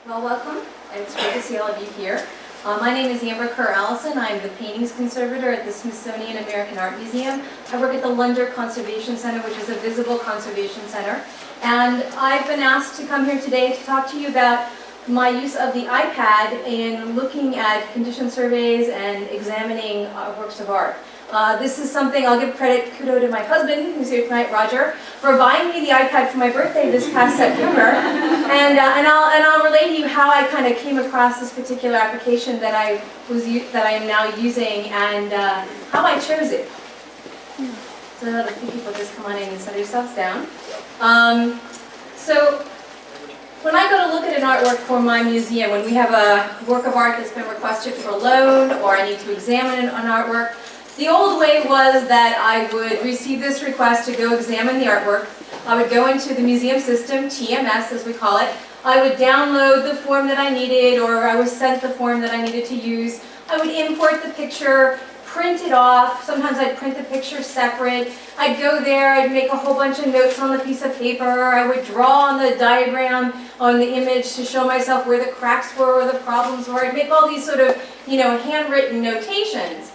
Well, welcome. It's great to see all of you here. My name is Amber Kerr-Allison. I'm the paintings conservator at the Smithsonian American Art Museum. I work at the Lunder Conservation Center, which is a visible conservation center. And I've been asked to come here today to talk to you about my use of the iPad in looking at condition surveys and examining works of art. This is something I'll give kudo to my husband, who's here tonight, Roger, for buying me the iPad for my birthday this past September. And I'll relay to you how I kind of came across this particular application that I am now using and how I chose it. So a few people just come on in and set yourselves down. So when I go to look at an artwork for my museum, when we have a work of art that's been requested for loan or I need to examine an artwork, the old way was that I would receive this request to go examine the artwork. I would go into the museum system, TMS as we call it. I would download the form that I needed, or I was sent the form that I needed to use. I would import the picture, print it off. Sometimes I'd print the picture separate. I'd go there, I'd make a whole bunch of notes on the piece of paper. I would draw on the diagram on the image to show myself where the cracks were or the problems were. I'd make all these sort of, handwritten notations.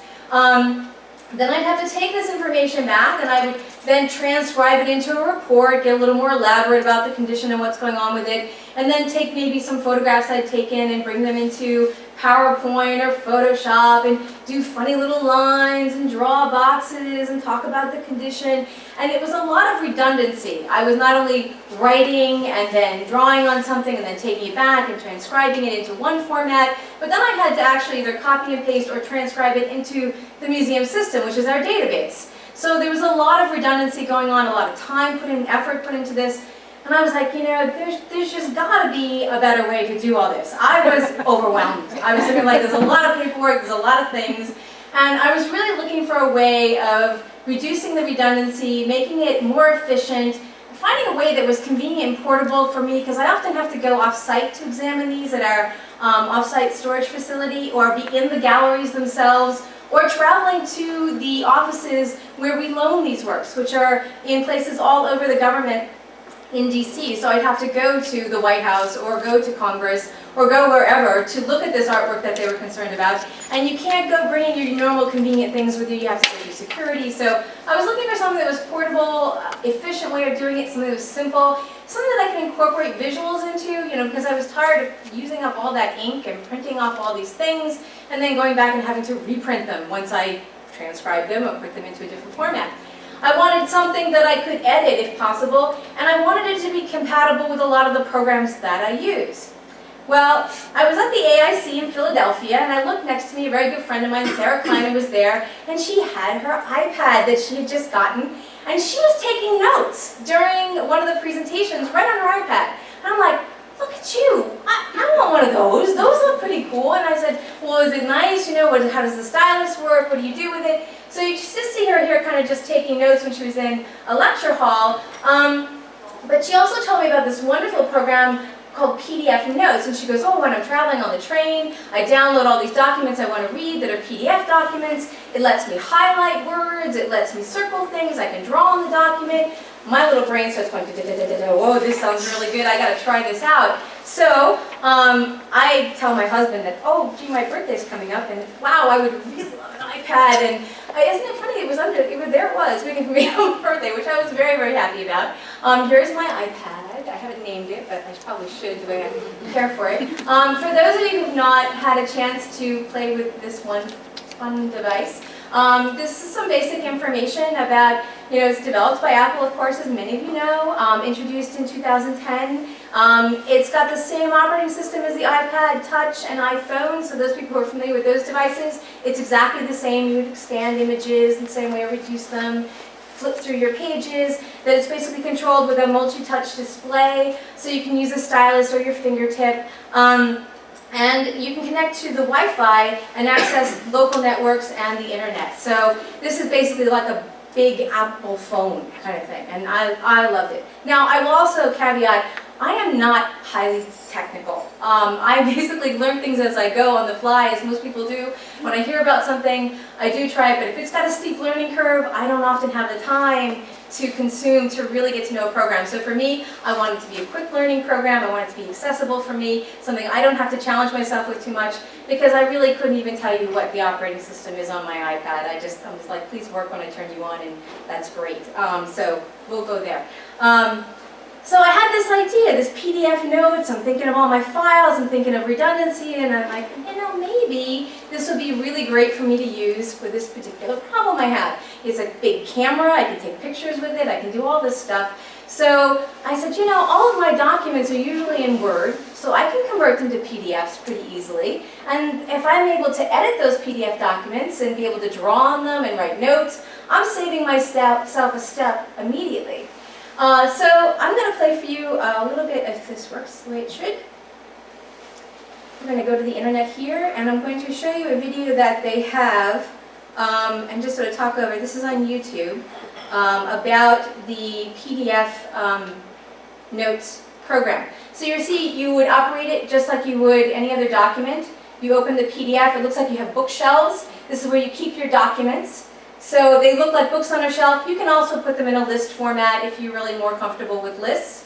Then I'd have to take this information back and I would then transcribe it into a report, get a little more elaborate about the condition and what's going on with it, and then take maybe some photographs I'd taken and bring them into PowerPoint or Photoshop and do funny little lines and draw boxes and talk about the condition. And it was a lot of redundancy. I was not only writing and then drawing on something and then taking it back and transcribing it into one format, but then I had to actually either copy and paste or transcribe it into the museum system, which is our database. So there was a lot of redundancy going on, a lot of time put in, effort put into this. And I was like, there's just got to be a better way to do all this. I was overwhelmed. I was thinking like, there's a lot of paperwork, there's a lot of things. And I was really looking for a way of reducing the redundancy, making it more efficient, finding a way that was convenient and portable for me, because I often have to go off-site to examine these at our off-site storage facility, or be in the galleries themselves, or traveling to the offices where we loan these works, which are in places all over the government in DC. So I'd have to go to the White House or go to Congress or go wherever to look at this artwork that they were concerned about. And you can't go bringing your normal convenient things with you. You have to go through security. So I was looking for something that was portable, efficient way of doing it, something that was simple, something that I can incorporate visuals into, because I was tired of using up all that ink and printing off all these things and then going back and having to reprint them once I transcribed them or put them into a different format. I wanted something that I could edit if possible, and I wanted it to be compatible with a lot of the programs that I use. Well, I was at the AIC in Philadelphia, and I looked next to me, a very good friend of mine, Sarah Kleiner, was there, and she had her iPad that she had just gotten, and she was taking notes during one of the presentations right on her iPad. And I'm like, look at you, I want one of those look pretty cool. And I said, well, is it nice, how does the stylus work, what do you do with it? So you just see her here kind of just taking notes when she was in a lecture hall. But she also told me about this wonderful program called PDF Notes, and she goes, when I'm traveling on the train, I download all these documents I want to read that are PDF documents. It lets me highlight words, it lets me circle things, I can draw on the document. My little brain starts going, whoa, this sounds really good, I gotta try this out. So I tell my husband that, my birthday's coming up, and wow, I would really love an iPad. And isn't it funny, there it was, waiting for me on my birthday, which I was very, very happy about. Here's my iPad. I haven't named it, but I probably should, the way I care for it. For those of you who have not had a chance to play with this one fun device, this is some basic information about, it's developed by Apple, of course, as many of you know, introduced in 2010. It's got the same operating system as the iPad Touch and iPhone, so those people who are familiar with those devices, it's exactly the same. You would expand images the same way, or reduce them, flip through your pages, that it's basically controlled with a multi-touch display, so you can use a stylus or your fingertip. And you can connect to the Wi-Fi and access local networks and the internet. So this is basically like a big Apple phone kind of thing, and I loved it. Now, I will also caveat, I am not highly technical. I basically learn things as I go on the fly, as most people do. When I hear about something, I do try it, but if it's got a steep learning curve, I don't often have the time to consume to really get to know a program. So for me, I want it to be a quick learning program. I want it to be accessible for me, something I don't have to challenge myself with too much, because I really couldn't even tell you what the operating system is on my iPad. I was like, please work when I turn you on, and that's great. So we'll go there. So I had this idea, this PDF notes, I'm thinking of all my files, I'm thinking of redundancy, and I'm like, maybe this would be really great for me to use for this particular problem I have. It's a big camera, I can take pictures with it, I can do all this stuff. So I said, all of my documents are usually in Word, so I can convert them to PDFs pretty easily. And if I'm able to edit those PDF documents and be able to draw on them and write notes, I'm saving myself a step immediately. So I'm going to play for you a little bit, if this works the way it should. We're going to go to the internet here, and I'm going to show you a video that they have, and just sort of talk over, this is on YouTube, about the PDF notes program. So you see, you would operate it just like you would any other document. You open the PDF, it looks like you have bookshelves. This is where you keep your documents. So they look like books on a shelf. You can also put them in a list format if you're really more comfortable with lists.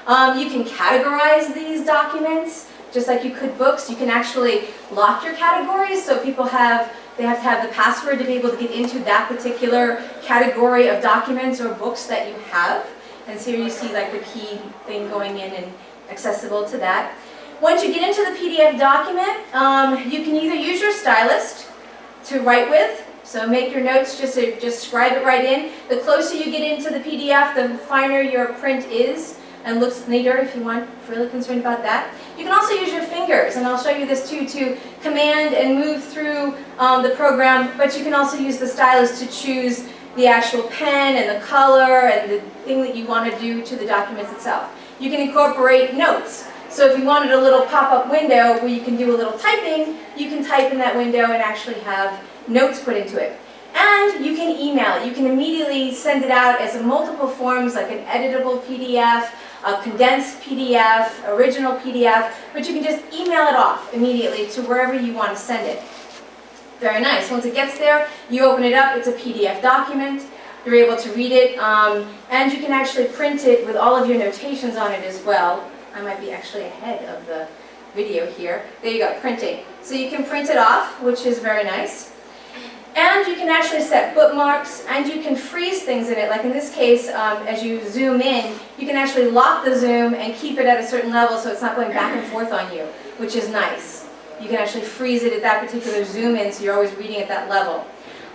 You can categorize these documents just like you could books. You can actually lock your categories, so people they have to have the password to be able to get into that particular category of documents or books that you have. And so here you see like the key thing going in and accessible to that. Once you get into the PDF document, you can either use your stylist to write with. So make your notes, just scribe it right in. The closer you get into the PDF, the finer your print is and looks neater if you want, if you're really concerned about that. You can also use your fingers, and I'll show you this too, to command and move through the program, but you can also use the stylus to choose the actual pen and the color and the thing that you want to do to the documents itself. You can incorporate notes. So if you wanted a little pop-up window where you can do a little typing, you can type in that window and actually have notes put into it. And you can email it. You can immediately send it out as multiple forms, like an editable PDF, a condensed PDF, original PDF, but you can just email it off immediately to wherever you want to send it. Very nice. Once it gets there, you open it up, it's a PDF document. You're able to read it, and you can actually print it with all of your notations on it as well. I might be actually ahead of the video here. There you go, printing. So you can print it off, which is very nice. And you can actually set bookmarks, and you can freeze things in it. Like in this case, as you zoom in, you can actually lock the zoom and keep it at a certain level so it's not going back and forth on you, which is nice. You can actually freeze it at that particular zoom in, so you're always reading at that level.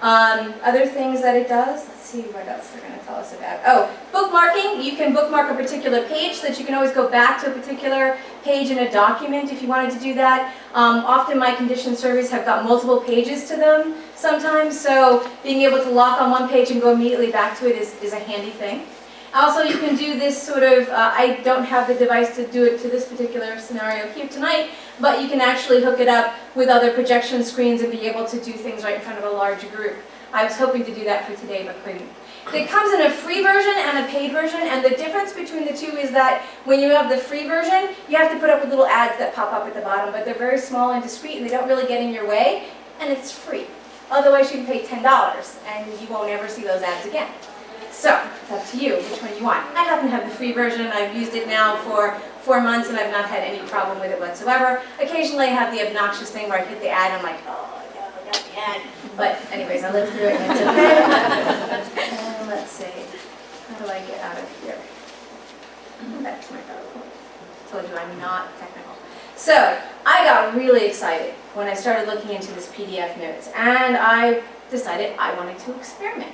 Other things that it does, let's see what else they're going to tell us about. Oh, bookmarking. You can bookmark a particular page so that you can always go back to a particular page in a document if you wanted to do that. Often my condition surveys have got multiple pages to them sometimes, so being able to lock on one page and go immediately back to it is a handy thing. Also, you can do this sort of, I don't have the device to do it to this particular scenario here tonight, but you can actually hook it up with other projection screens and be able to do things right in front of a large group. I was hoping to do that for today, but couldn't. It comes in a free version and a paid version, and the difference between the two is that when you have the free version, you have to put up with little ads that pop up at the bottom, but they're very small and discreet, and they don't really get in your way, and it's free. Otherwise, you can pay $10, and you won't ever see those ads again. So, it's up to you which one you want. I happen to have the free version. I've used it now for 4 months, and I've not had any problem with it whatsoever. Occasionally, I have the obnoxious thing where I hit the ad, and I'm like, oh, no, not the ad. But anyways, I lived through it, and it's okay. And let's see. How do I get out of here? Back to my PowerPoint. Told you I'm not technical. So, I got really excited when I started looking into this PDF notes, and I decided I wanted to experiment.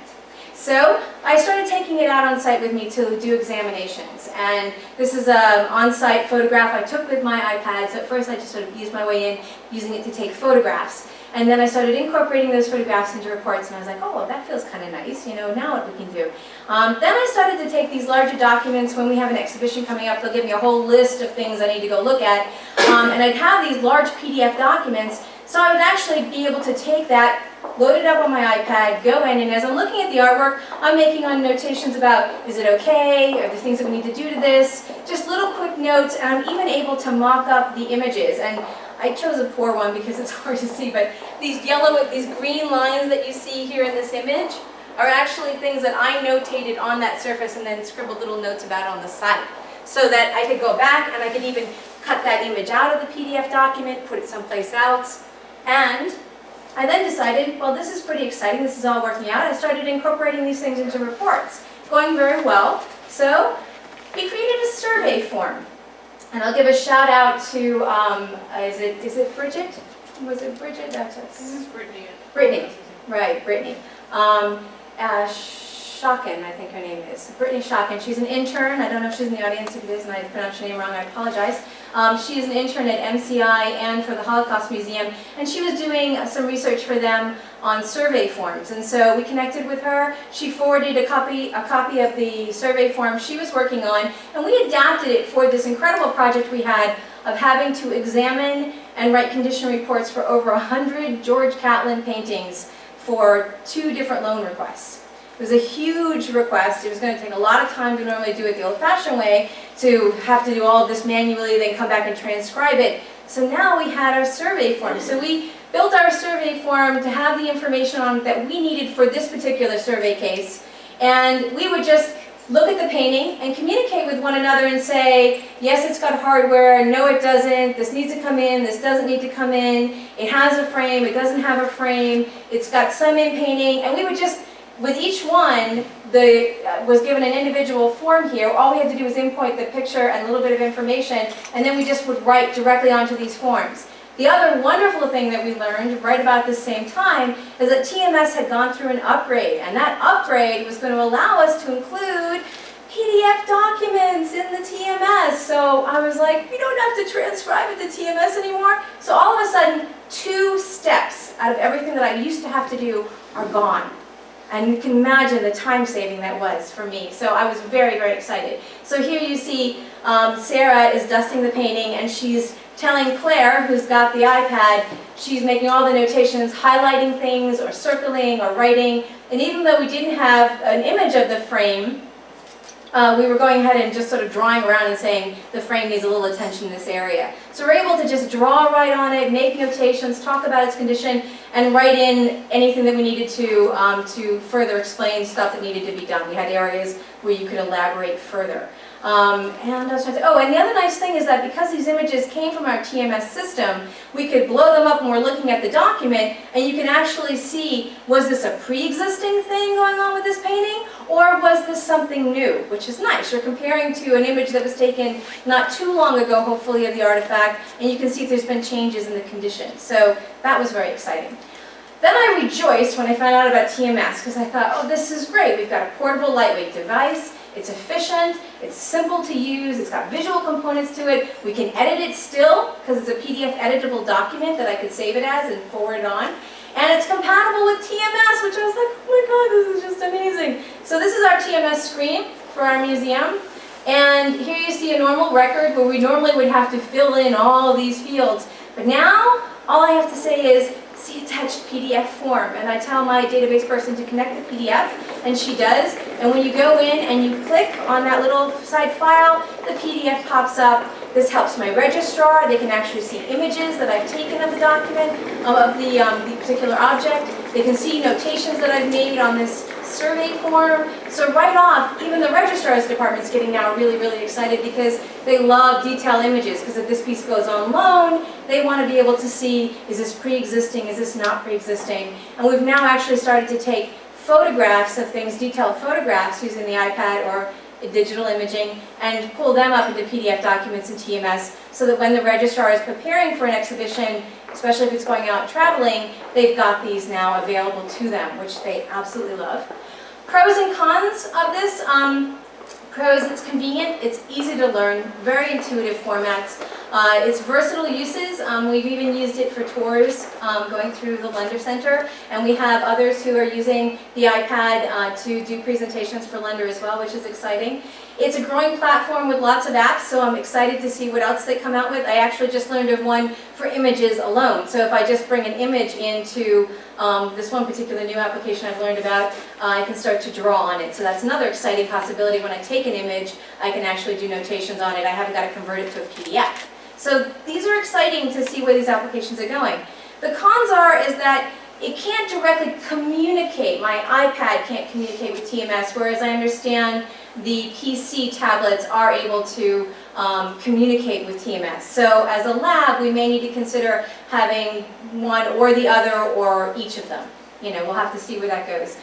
So I started taking it out on site with me to do examinations, and this is an on-site photograph I took with my iPad. So at first I just sort of eased my way in, using it to take photographs, and then I started incorporating those photographs into reports, and I was like, oh, well, that feels kind of nice, you know, now what we can do. Then I started to take these larger documents. When we have an exhibition coming up, they'll give me a whole list of things I need to go look at, and I'd have these large PDF documents. So I would actually be able to take that, load it up on my iPad, go in, and as I'm looking at the artwork, I'm making on notations about, is it okay, are there things that we need to do to this, just little quick notes, and I'm even able to mock up the images. And I chose a poor one because it's hard to see, but these green lines that you see here in this image are actually things that I notated on that surface and then scribbled little notes about on the site. So that I could go back and I could even cut that image out of the PDF document, put it someplace else. And I then decided, well, this is pretty exciting, this is all working out. I started incorporating these things into reports, going very well. So we created a survey form. And I'll give a shout out to, is it Bridget? Was it Bridget? This is Brittany. Brittany, right, Brittany. Shocken, I think her name is. Brittany Shocken. She's an intern. I don't know if she's in the audience. If it is and I pronounced her name wrong, I apologize. She is an intern at MCI and for the Holocaust Museum, and she was doing some research for them on survey forms. And so we connected with her. She forwarded a copy of the survey form she was working on, and we adapted it for this incredible project we had of having to examine and write condition reports for over 100 George Catlin paintings for 2 different loan requests. It was a huge request. It was going to take a lot of time to normally do it the old-fashioned way, to have to do all of this manually, then come back and transcribe it. So now we had our survey form. So we built our survey form to have the information on that we needed for this particular survey case. And we would just look at the painting and communicate with one another and say, yes, it's got hardware, no it doesn't, this needs to come in, this doesn't need to come in, it has a frame, it doesn't have a frame, it's got some in painting, and we would just, with each one, was given an individual form here. All we had to do was input the picture and a little bit of information, and then we just would write directly onto these forms. The other wonderful thing that we learned right about the same time is that TMS had gone through an upgrade, and that upgrade was going to allow us to include PDF documents in the TMS. So I was like, we don't have to transcribe it to TMS anymore. So all of a sudden, 2 steps out of everything that I used to have to do are gone. And you can imagine the time saving that was for me. So I was very, very excited. So here you see Sarah is dusting the painting, and she's telling Claire, who's got the iPad, she's making all the notations, highlighting things or circling or writing. And even though we didn't have an image of the frame, we were going ahead and just sort of drawing around and saying the frame needs a little attention in this area. So we're able to just draw right on it, make notations, talk about its condition, and write in anything that we needed to further explain stuff that needed to be done. We had areas where you could elaborate further. And the other nice thing is that because these images came from our TMS system, we could blow them up when we're looking at the document, and you can actually see, was this a pre-existing thing going on with this painting, or was this something new, which is nice. You're comparing to an image that was taken not too long ago, hopefully, of the artifact, and you can see if there's been changes in the condition. So that was very exciting. Then I rejoiced when I found out about TMS, because I thought, oh, this is great. We've got a portable, lightweight device. It's efficient, it's simple to use, it's got visual components to it. We can edit it still, because it's a PDF editable document that I could save it as and forward it on. And it's compatible with TMS, which I was like, oh my god, this is just amazing. So this is our TMS screen for our museum. And here you see a normal record where we normally would have to fill in all these fields. But now, all I have to say is, see attached PDF form, and I tell my database person to connect the PDF, and she does. And when you go in and you click on that little side file, the PDF pops up. This helps my registrar. They can actually see images that I've taken of the document, of the particular object. They can see notations that I've made on this survey form. So right off, even the registrar's department's getting now really, really excited because they love detailed images, because if this piece goes on loan, they want to be able to see, is this pre-existing, is this not pre-existing? And we've now actually started to take photographs of things, detailed photographs using the iPad or digital imaging, and pull them up into PDF documents in TMS so that when the registrar is preparing for an exhibition, especially if it's going out traveling, they've got these now available to them, which they absolutely love. Pros and cons of this. Pros, it's convenient, it's easy to learn, very intuitive formats. It's versatile uses. We've even used it for tours going through the Lender Center, and we have others who are using the iPad to do presentations for Lender as well, which is exciting. It's a growing platform with lots of apps, so I'm excited to see what else they come out with. I actually just learned of one for images alone. So if I just bring an image into this one particular new application I've learned about, I can start to draw on it. So that's another exciting possibility. When I take an image, I can actually do notations on it. I haven't got to convert it to a PDF. So these are exciting to see where these applications are going. The cons is that it can't directly communicate. My iPad can't communicate with TMS, whereas I understand the PC tablets are able to communicate with TMS. So as a lab, we may need to consider having one or the other or each of them. You know, we'll have to see where that goes.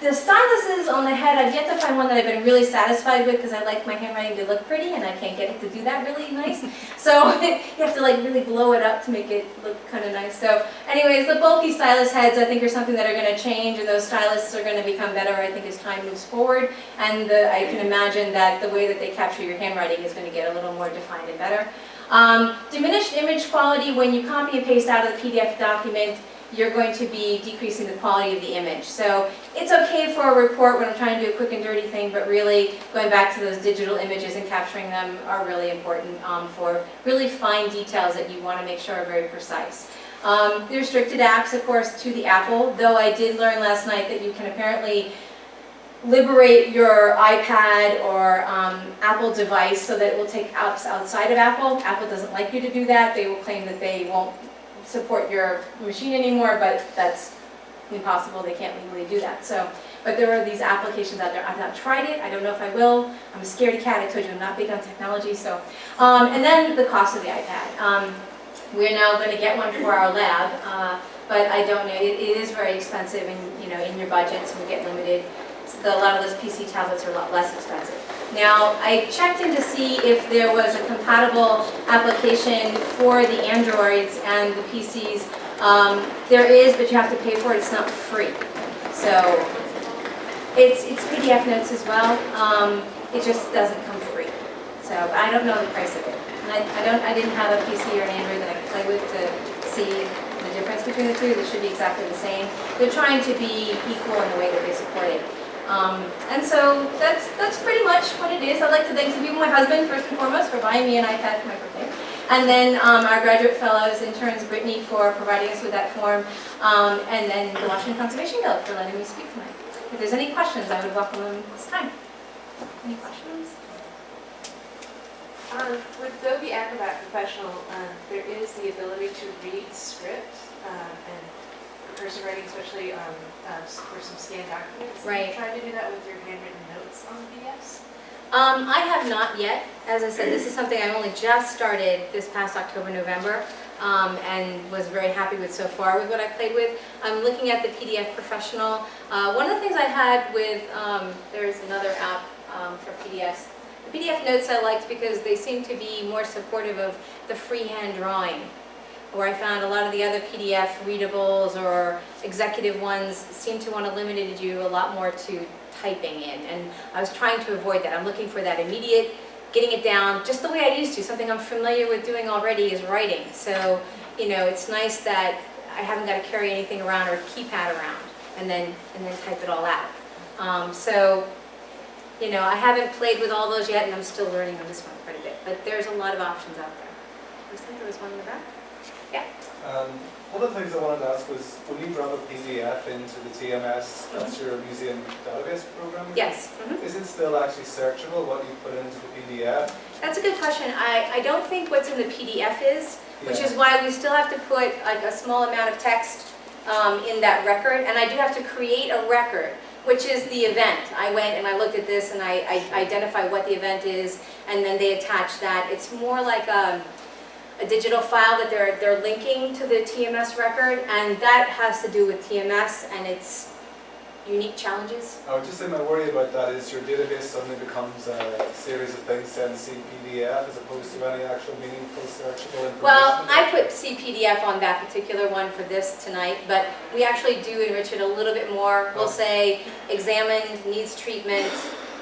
The styluses on the head, I've yet to find one that I've been really satisfied with because I like my handwriting to look pretty and I can't get it to do that really nice. So you have to like really blow it up to make it look kind of nice. So anyways, the bulky stylus heads I think are something that are going to change, and those styluses are going to become better I think as time moves forward. And I can imagine that the way that they capture your handwriting is going to get a little more defined and better. Diminished image quality, when you copy and paste out of the PDF document, you're going to be decreasing the quality of the image. So it's okay for a report when I'm trying to do a quick and dirty thing, but really going back to those digital images and capturing them are really important for really fine details that you want to make sure are very precise. The restricted apps, of course, to the Apple, though I did learn last night that you can apparently liberate your iPad or Apple device so that it will take apps outside of Apple. Apple doesn't like you to do that. They will claim that they won't support your machine anymore, but that's impossible. They can't legally do that. So, but there are these applications out there. I've not tried it. I don't know if I will. I'm a scaredy cat. I told you I'm not big on technology. So, and then the cost of the iPad. We're now going to get one for our lab, but I don't know. It is very expensive, and in your budgets, we get limited. A lot of those PC tablets are a lot less expensive. Now, I checked in to see if there was a compatible application for the Androids and the PCs. There is, but you have to pay for it. It's not free. So it's PDF notes as well. It just doesn't come free. So I don't know the price of it. And I didn't have a PC or an Android that I could play with to see the difference between the two. They should be exactly the same. They're trying to be equal in the way that they support it. And so that's pretty much what it is. I'd like to thank my husband, first and foremost, for buying me an iPad for my birthday. And then our graduate fellows, interns, Brittany, for providing us with that form. And then the Washington Conservation Guild for letting me speak tonight. If there's any questions, I would welcome them this time. Any questions? With Adobe Acrobat Professional, there is the ability to read script and cursive writing, especially for some scanned documents. Right. Are you trying to do that with your handwritten notes on the PDFs? I have not yet. As I said, this is something I only just started this past October, November, and was very happy with so far with what I played with. I'm looking at the PDF Professional. One of the things I had with, there's another app for PDFs. The PDF notes I liked because they seem to be more supportive of the freehand drawing, where I found a lot of the other PDF readables or executive ones seem to want to limit you a lot more to typing in, and I was trying to avoid that. I'm looking for that immediate, getting it down just the way I used to. Something I'm familiar with doing already is writing. So, it's nice that I haven't got to carry anything around or a keypad around and then type it all out. So, I haven't played with all those yet, and I'm still learning on this one quite a bit. But there's a lot of options out there. I think there was one in the back. Yeah. One of the things I wanted to ask was, when you drop a PDF into the TMS, that's your museum database program? Yes. Is it still actually searchable, what you put into the PDF? That's a good question. I don't think what's in the PDF is, which is why we still have to put like a small amount of text in that record, and I do have to create a record, which is the event. I went and I looked at this and I identify what the event is, and then they attach that. It's more like a digital file that they're linking to the TMS record, and that has to do with TMS and its unique challenges. I would just say my worry about that is your database suddenly becomes a series of things sent in CPDF as opposed to any actual meaningful searchable information. Well, I put CPDF on that particular one for this tonight, but we actually do enrich it a little bit more. We'll say examined, needs treatment,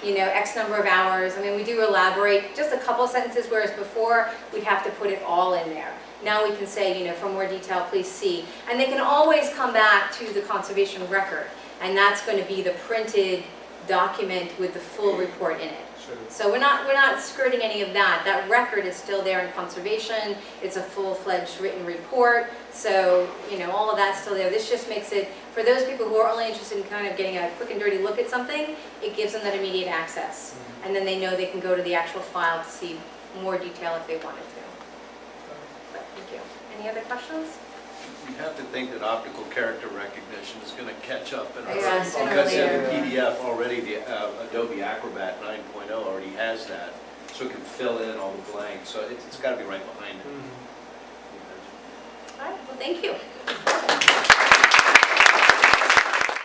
you know, X number of hours. I mean, we do elaborate just a couple sentences, whereas before, we'd have to put it all in there. Now we can say, you know, for more detail, please see. And they can always come back to the conservation record, and that's going to be the printed document with the full report in it. Sure. So we're not skirting any of that. That record is still there in conservation. It's a full-fledged written report. So, you know, all of that's still there. This just makes it, for those people who are only interested in kind of getting a quick and dirty look at something, it gives them that immediate access. And then they know they can go to the actual file to see more detail if they wanted to. But thank you. Any other questions? You have to think that optical character recognition is going to catch up in our, Yeah, sooner or because in later. the PDF already, the Adobe Acrobat 9.0 already has that, so it can fill in all the blanks, so it's got to be right behind it. Mhm. All right, well, thank you.